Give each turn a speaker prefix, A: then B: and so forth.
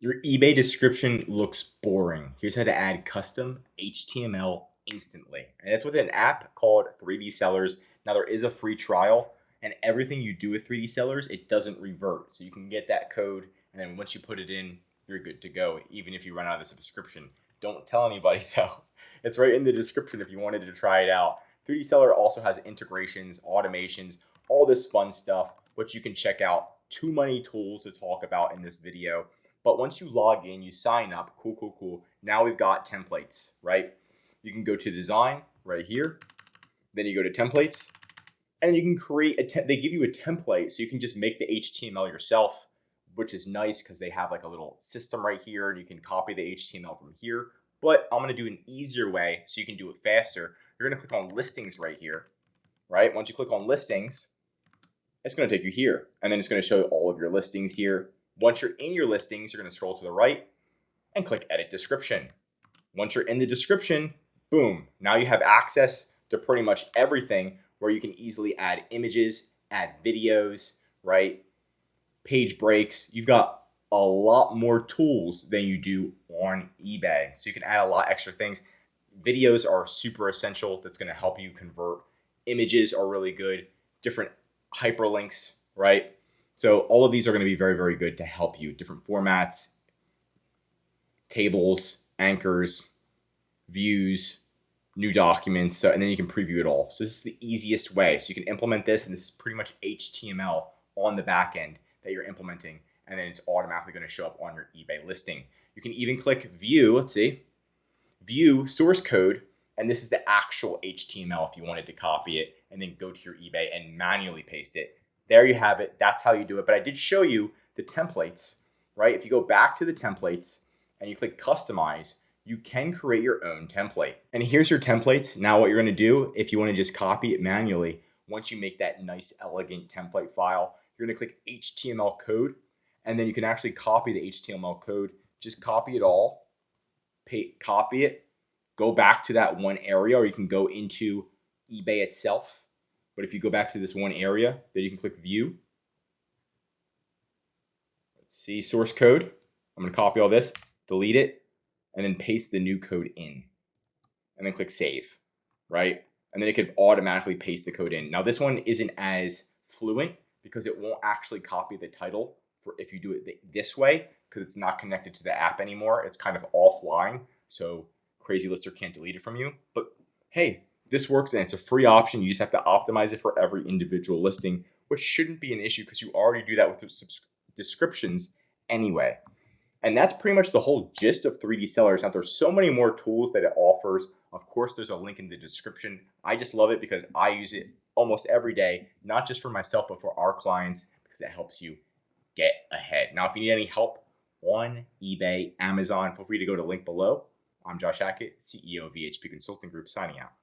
A: Your eBay description looks boring. Here's how to add custom HTML instantly. And it's with an app called 3D Sellers. Now there is a free trial, and everything you do with 3D Sellers, it doesn't revert. So you can get that code, and then once you put it in, you're good to go, even if you run out of the subscription. Don't tell anybody though. It's right in the description if you wanted to try it out. 3D Seller also has integrations, automations, all this fun stuff, which you can check out. Too many tools to talk about in this video. But once you log in, you sign up, cool. Now we've got templates, right? You can go to design right here. Then you go to templates, and you can create they give you a template, so you can just make the HTML yourself, which is nice because they have like a little system right here, and you can copy the HTML from here. But I'm gonna do an easier way so you can do it faster. You're gonna click on listings right here, right? Once you click on listings, it's gonna take you here, and then it's gonna show all of your listings here. Once you're in your listings, you're going to scroll to the right and click edit description. Once you're in the description, boom, now you have access to pretty much everything where you can easily add images, add videos, right? Page breaks. You've got a lot more tools than you do on eBay. So you can add a lot extra things. Videos are super essential. That's going to help you convert. Images are really good. Different hyperlinks, right? So all of these are going to be very, very good to help you. Different formats, tables, anchors, views, new documents. So, and then you can preview it all. So this is the easiest way. So you can implement this, and this is pretty much HTML on the back end that you're implementing. And then it's automatically going to show up on your eBay listing. You can even click view, let's see, view source code. And this is the actual HTML if you wanted to copy it, and then go to your eBay and manually paste it. There you have it. That's how you do it. But I did show you the templates, right? If you go back to the templates and you click customize, you can create your own template. And here's your templates. Now what you're going to do, if you want to just copy it manually, once you make that nice, elegant template file, you're going to click HTML code, and then you can actually copy the HTML code. Just copy it all, copy it, go back to that one area, or you can go into eBay itself. But if you go back to this one area, then you can click view. Let's see, source code. I'm going to copy all this, delete it, and then paste the new code in. And then click save, right? And then it could automatically paste the code in. Now this one isn't as fluent because it won't actually copy the title for if you do it this way, because it's not connected to the app anymore. It's kind of offline, so Crazy Lister can't delete it from you. But hey, this works, and it's a free option. You just have to optimize it for every individual listing, which shouldn't be an issue because you already do that with the descriptions anyway. And that's pretty much the whole gist of 3D Sellers. Now, there's so many more tools that it offers. Of course, there's a link in the description. I just love it because I use it almost every day, not just for myself, but for our clients, because it helps you get ahead. Now, if you need any help on eBay, Amazon, feel free to go to the link below. I'm Josh Hackett, CEO of VHP Consulting Group, signing out.